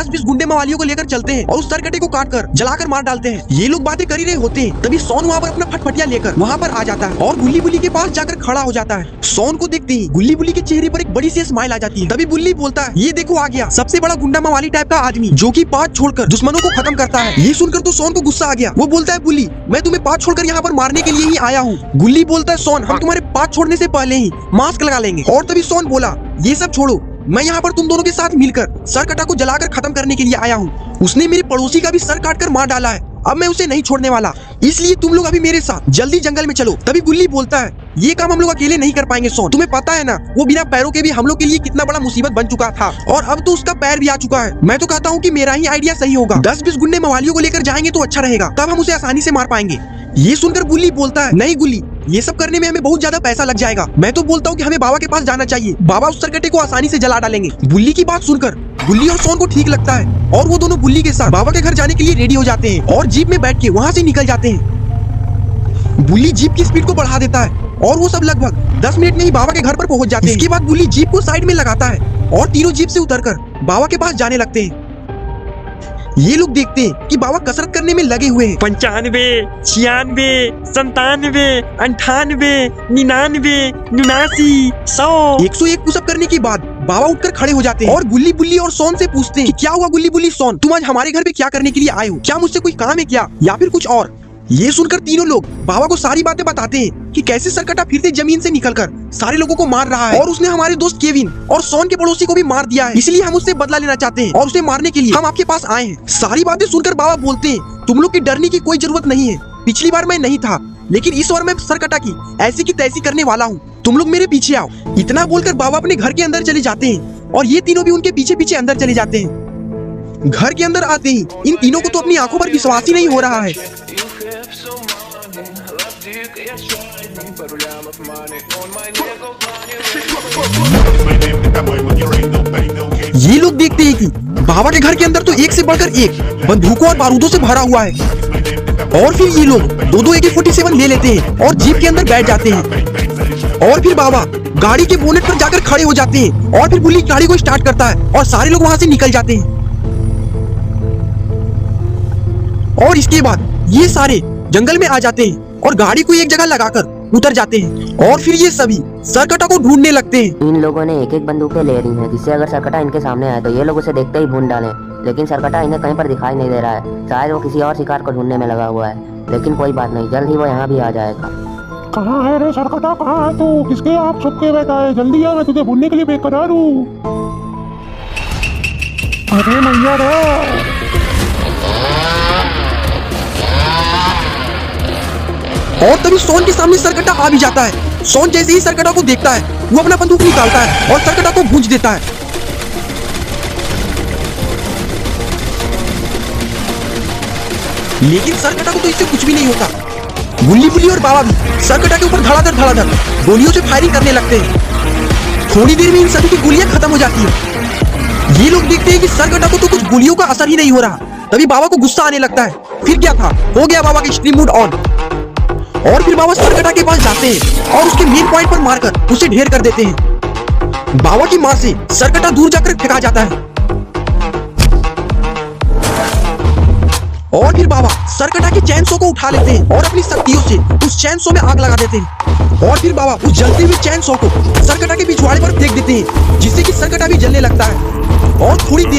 10-20 गुंडे मवालियों को लेकर चलते हैं और उस सरकटे को काटकर जलाकर मार डालते हैं। ये लोग बातें कर ही रहे होते हैं, तभी सोन वहाँ पर अपना फटफटिया लेकर वहाँ पर आ जाता है और गुल्ली बुल्ली के पास जाकर खड़ा हो जाता है। सोन को देखते ही गुल्ली बुल्ली के चेहरे पर एक बड़ी सी स्माइल आ जाती है। तभी बुल्ली बोलता है, ये देखो आ गया सबसे बड़ा गुंडा मवाली टाइप का आदमी जो कि पाँच छोड़कर दुश्मनों को खत्म करता है। ये सुनकर तो सोन को गुस्सा आ गया। वो बोलता है, बुल्ली मैं तुम्हें पाँच छोड़कर यहाँ पर मारने के लिए ही आया हूँ। गुल्ली बोलता है, सोन हम तुम्हारे पाँच छोड़ने से पहले ही मास्क लगा लेंगे। और तभी सोन बोला, ये सब छोड़ो, मैं यहाँ पर तुम दोनों के साथ मिलकर सरकटा को जलाकर खत्म करने के लिए आया हूँ। उसने मेरे पड़ोसी का भी सर काटकर मार डाला है, अब मैं उसे नहीं छोड़ने वाला, इसलिए तुम लोग अभी मेरे साथ जल्दी जंगल में चलो। तभी गुल्ली बोलता है, ये काम हम लोग अकेले नहीं कर पाएंगे सोन, तुम्हें पता है ना वो बिना पैरों के भी हम लोग के लिए कितना बड़ा मुसीबत बन चुका था और अब तो उसका पैर भी आ चुका है। मैं तो कहता हूँ कि मेरा ही आइडिया सही होगा, 10-20 गुंडे मवालियों को लेकर जाएंगे तो अच्छा रहेगा, तब हम उसे आसानी से मार पाएंगे। ये सुनकर बुल्ली बोलता है, नहीं गुल्ली ये सब करने में हमें बहुत ज्यादा पैसा लग जाएगा, मैं तो बोलता हूँ कि हमें बाबा के पास जाना चाहिए, बाबा उस सरकटे को आसानी से जला डालेंगे। बुल्ली की बात सुनकर बुल्ली और सोन को ठीक लगता है और वो दोनों बुल्ली के साथ बाबा के घर जाने के लिए रेडी हो जाते हैं और जीप में बैठ के वहाँ से निकल जाते हैं। बुल्ली जीप की स्पीड को बढ़ा देता है और वो सब लगभग 10 मिनट में ही बाबा के घर पर पहुंच जाते हैं। इसके बाद बुल्ली जीप को साइड में लगाता है और तीनों जीप से उतरकर बाबा के पास जाने लगते हैं। ये लोग देखते हैं कि बाबा कसरत करने में लगे हुए हैं। 95, 96, 97, 98, 99, 89, 100 101 पुशअप करने के बाद बाबा उठकर खड़े हो जाते हैं और गुल्ली बुल्ली और सोन से पूछते हैं कि क्या हुआ गुल्ली बुल्ली सोन, तुम आज हमारे घर पे क्या करने के लिए आए हो, क्या मुझसे कोई काम है क्या या फिर कुछ और। ये सुनकर तीनों लोग बाबा को सारी बातें बताते हैं कि कैसे सरकटा फिर से जमीन से निकलकर सारे लोगों को मार रहा है और उसने हमारे दोस्त केविन और सोन के पड़ोसी को भी मार दिया है, इसलिए हम उससे बदला लेना चाहते हैं और उसे मारने के लिए हम आपके पास आए हैं। सारी बातें सुनकर बाबा बोलते हैं, तुम लोग की डरने की कोई जरूरत नहीं है, पिछली बार मैं नहीं था लेकिन इस बार मैं सरकटा की ऐसी की तैसी करने वाला हूँ, तुम लोग मेरे पीछे आओ। इतना बोलकर बाबा अपने घर के अंदर चले जाते हैं और ये तीनों भी उनके पीछे पीछे अंदर चले जाते हैं। घर के अंदर आते ही इन तीनों को तो अपनी आंखों पर विश्वास ही नहीं हो रहा है। ये लोग देखते हैं कि बाबा के घर के अंदर तो एक से बढ़कर एक बंदूकों और बारूदों से भरा हुआ है और फिर ये लोग दो AK-47 ले लेते हैं और जीप के अंदर बैठ जाते हैं और फिर बाबा गाड़ी के बोनेट पर जाकर खड़े हो जाते हैं और फिर बुल्ली गाड़ी को स्टार्ट करता है और सारे लोग वहां से निकल जाते हैं। और इसके बाद ये सारे जंगल में आ जाते हैं और गाड़ी को एक जगह लगाकर उतर जाते हैं और फिर ये सभी सरकटा को ढूंढने लगते हैं। इन लोगों ने एक एक बंदूकें ले रही हैं, जिससे अगर सरकटा इनके सामने आए तो ये लोग उसे देखते ही भून डालें, लेकिन सरकटा इन्हें कहीं पर दिखाई नहीं दे रहा है, शायद वो किसी और शिकार को ढूंढने में लगा हुआ है, लेकिन कोई बात नहीं, जल्द ही वो यहाँ भी आ जाएगा। कहाँ है रे सरकटा, कहाँ है तू, किसके आप छुप के बैठा है, जल्दी आ, मैं तुझे भूनने के लिए बेकरार हूँ। अरे मैया रे, और तभी सोन के सामने सरकटा आ भी जाता है। सोन जैसे ही सरकटा को देखता है वो अपना बंदूक निकालता है और सरकटा को भूंज देता है। लेकिन सरकटा को तो इससे कुछ भी नहीं होता। गुल्ली बुल्ली और बाबा भी सरकटा के ऊपर धड़ाधड़ गोलियों से फायरिंग करने लगते हैं। थोड़ी देर में इन सभी की गोलियां खत्म हो जाती है। ये लोग देखते हैं कि सरकटा को तो कुछ गोलियों का असर ही नहीं हो रहा। तभी बाबा को गुस्सा आने लगता है। फिर क्या था, हो गया बाबा का एक्सट्रीम मूड ऑन और फिर बाबा सरकटा के पास जाते हैं और उसके मेन पॉइंट पर मारकर उसे ढेर कर देते हैं। बाबा की मार से सरकटा दूर जाकर फेंका जाता है और फिर बाबा सरकटा के चैनसो को उठा लेते हैं और अपनी शक्तियों से उस चैनसो में आग लगा देते हैं और फिर बाबा उस जलते हुए चैनसो को सरकटा के पिछवाड़े पर फेंक देते हैं, जिससे कि सरकटा भी जलने लगता है और थोड़ी देर